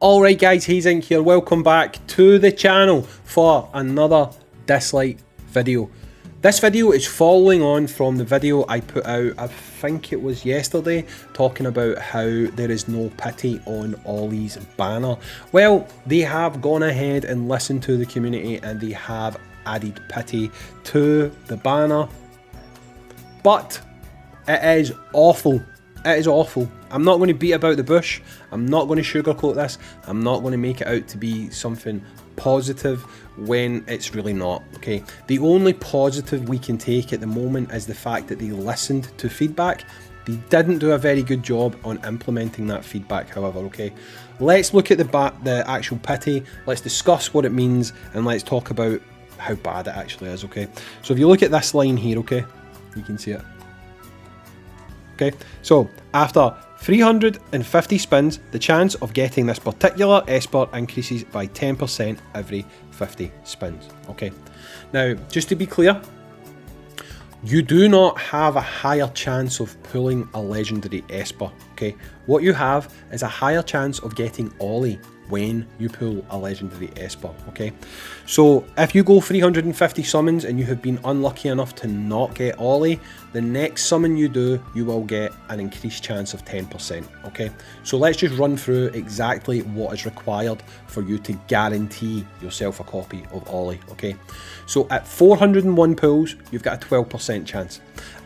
Alright guys, Inc here, welcome back to the channel for another Dislyte video. This video is following on from the video I put out, I think it was yesterday, talking about how there is no pity on Ollie's banner. Well, they have gone ahead and listened to the community and they have added pity to the banner. But it is awful. It is awful. I'm not going to beat about the bush. I'm not going to sugarcoat this. I'm not going to make it out to be something positive when it's really not, okay? The only positive we can take at the moment is the fact that they listened to feedback. They didn't do a very good job on implementing that feedback, however, okay? Let's look at the actual pity. Let's discuss what it means and let's talk about how bad it actually is, okay? So if you look at this line here, okay? You can see it. Okay, so after 350 spins, the chance of getting this particular Esper increases by 10% every 50 spins. Okay, now just to be clear, you do not have a higher chance of pulling a legendary Esper. Okay, what you have is a higher chance of getting Ollie when you pull a legendary Esper. Okay, so if you go 350 summons and you have been unlucky enough to not get Ollie, the next summon you do, you will get an increased chance of 10%. Okay, so let's just run through exactly what is required for you to guarantee yourself a copy of Ollie. Okay, so at 401 pulls, you've got a 12% chance.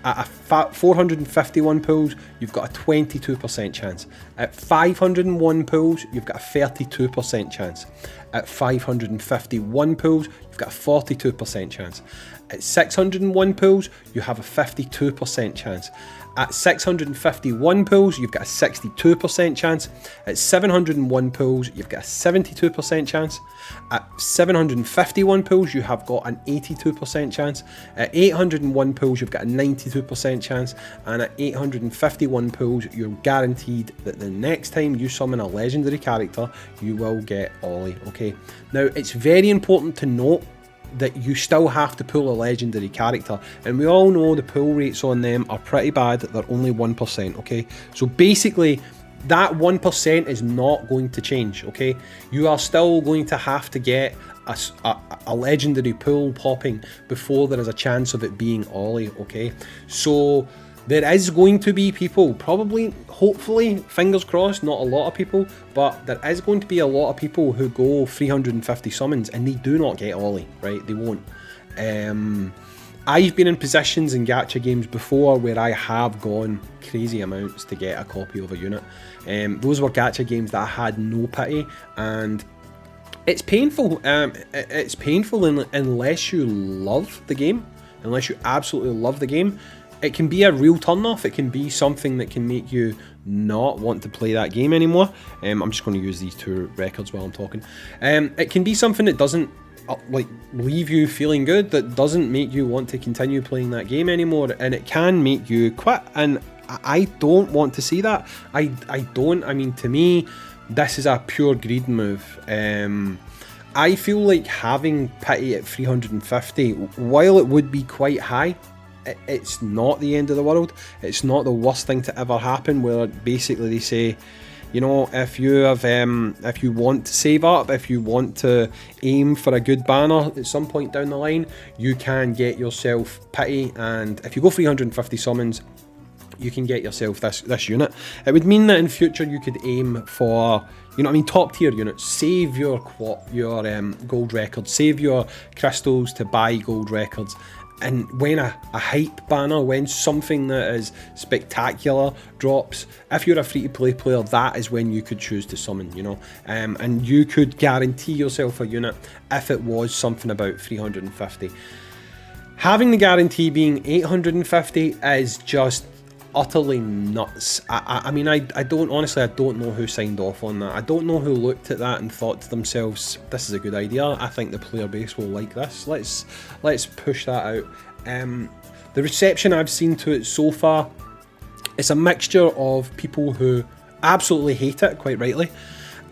At 451 pulls, you've got a 22% chance. At 501 pulls, you've got a 32% chance. At 551 pulls, you've got a 42% chance. At 601 pulls, you have a 52% chance. At 651 pulls, you've got a 62% chance. At 701 pulls, you've got a 72% chance. At 751 pulls, you have got an 82% chance. At 801 pulls, you've got a 92% chance. And at 851 pulls, you're guaranteed that the next time you summon a legendary character, you will get Ollie, okay? Now, it's very important to note that you still have to pull a legendary character, and we all know the pull rates on them are pretty bad. They're only 1%, okay? So basically that 1% is not going to change, okay? You are still going to have to get a legendary pull popping before there is a chance of it being Ollie, okay? So there is going to be people, probably, hopefully, fingers crossed, not a lot of people, but there is going to be a lot of people who go 350 summons and they do not get Ollie, right? They won't. I've been in positions in gacha games before where I have gone crazy amounts to get a copy of a unit. Those were gacha games that I had no pity, and it's painful. It's painful unless you love the game, unless you absolutely love the game. It can be a real turn-off. It can be something that can make you not want to play that game anymore. I'm just going to use these two records while I'm talking. It can be something that doesn't like leave you feeling good, that doesn't make you want to continue playing that game anymore, and it can make you quit. And I don't want to see that. I don't. I mean, to me, this is a pure greed move. I feel like having pity at 350, while it would be quite high, it's not the end of the world. It's not the worst thing to ever happen, where basically they say, you know, if you have, if you want to save up, if you want to aim for a good banner at some point down the line, you can get yourself pity, and if you go 350 summons, you can get yourself this unit. It would mean that in future you could aim for, you know what I mean, top tier units. Save your gold records, save your crystals to buy gold records. And when a hype banner, when something that is spectacular drops, if you're a free-to-play player, that is when you could choose to summon, you know. And you could guarantee yourself a unit if it was something about 350. Having the guarantee being 850 is just utterly nuts. I mean, I don't know who signed off on that. I don't know who looked at that and thought to themselves, this is a good idea. I think the player base will like this. Let's push that out. The reception I've seen to it so far, it's a mixture of people who absolutely hate it, quite rightly,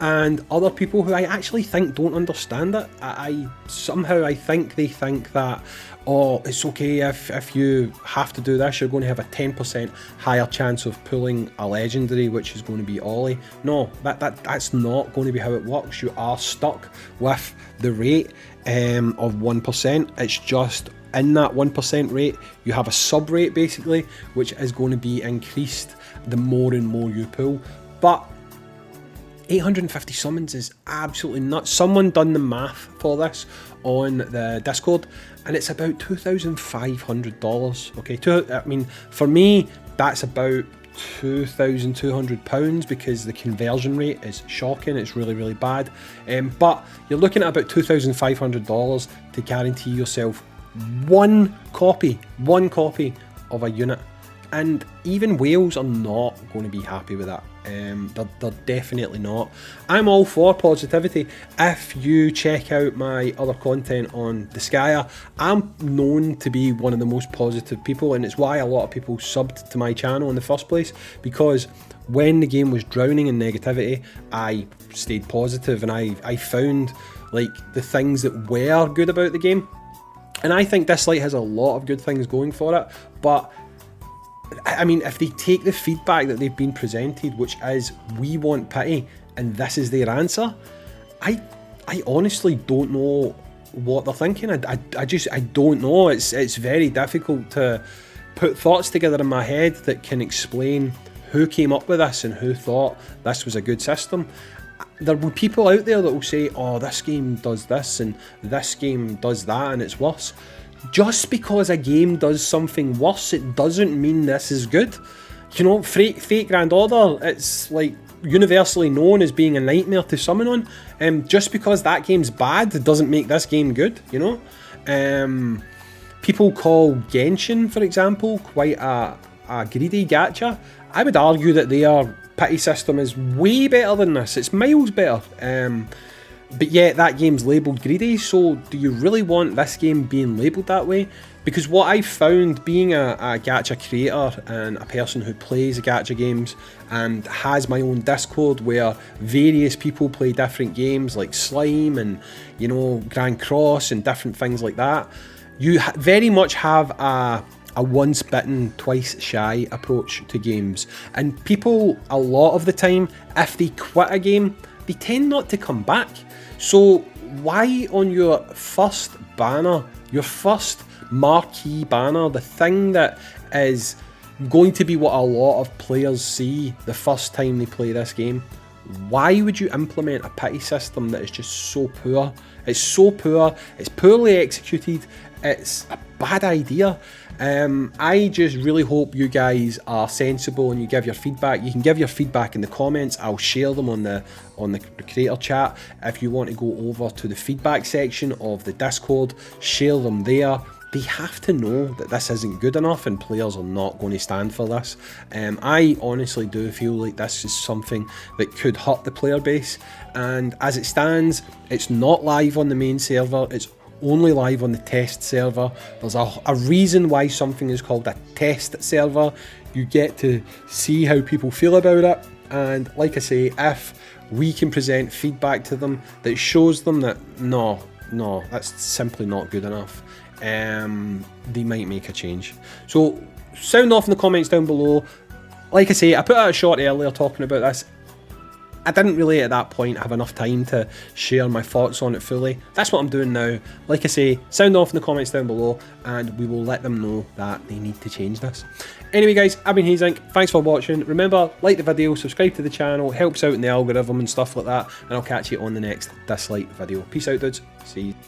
and other people who I actually think don't understand it. I somehow I think they think that, oh, it's okay if you have to do this, you're going to have a 10% higher chance of pulling a legendary, which is going to be Ollie. No, that's not going to be how it works. You are stuck with the rate of 1%. It's just in that 1% rate, you have a sub rate basically, which is going to be increased the more and more you pull. But 850 summons is absolutely nuts. Someone done the math for this on the Discord, and it's about $2,500. Okay, I mean, for me, that's about £2,200 because the conversion rate is shocking. It's really, really bad. But you're looking at about $2,500 to guarantee yourself one copy of a unit. And even whales are not going to be happy with that. They're definitely not. I'm all for positivity. If you check out my other content on Disgaea, I'm known to be one of the most positive people, and it's why a lot of people subbed to my channel in the first place, because when the game was drowning in negativity, I stayed positive and I found like the things that were good about the game. And I think Dislyte has a lot of good things going for it, but I mean, if they take the feedback that they've been presented, which is we want pity, and this is their answer, I honestly don't know what they're thinking. I don't know. It's very difficult to put thoughts together in my head that can explain who came up with this and who thought this was a good system. There will be people out there that will say, oh, this game does this and this game does that and it's worse. Just because a game does something worse, it doesn't mean this is good. You know, Fate Grand Order, it's like universally known as being a nightmare to summon on. Just because that game's bad, it doesn't make this game good, you know? People call Genshin, for example, quite a greedy gacha. I would argue that their pity system is way better than this. It's miles better. But yet that game's labelled greedy, so do you really want this game being labelled that way? Because what I've found, being a gacha creator and a person who plays gacha games and has my own Discord where various people play different games like Slime and, you know, Grand Cross and different things like that, you very much have a once bitten, twice shy approach to games. And people, a lot of the time, if they quit a game, they tend not to come back. So why on your first banner, your first marquee banner, the thing that is going to be what a lot of players see the first time they play this game, why would you implement a pity system that is just so poor? It's so poor, it's poorly executed, it's a bad idea. I just really hope you guys are sensible and you give your feedback. You can give your feedback in the comments. I'll share them on the creator chat. If you want to go over to the feedback section of the Discord, share them there. They have to know that this isn't good enough and players are not going to stand for this. I honestly do feel like this is something that could hurt the player base, and as it stands, it's not live on the main server, it's only live on the test server. There's a reason why something is called a test server. You get to see how people feel about it, and like I say, if we can present feedback to them that shows them that no, that's simply not good enough, they might make a change. So sound off in the comments down below. Like I say, I put out a short earlier talking about this. I didn't really at that point have enough time to share my thoughts on it fully. That's what I'm doing now. Like I say, sound off in the comments down below and we will let them know that they need to change this. Anyway guys, I've been Hazink, thanks for watching. Remember, like the video, subscribe to the channel, helps out in the algorithm and stuff like that, and I'll catch you on the next Dislyte video. Peace out dudes, see you.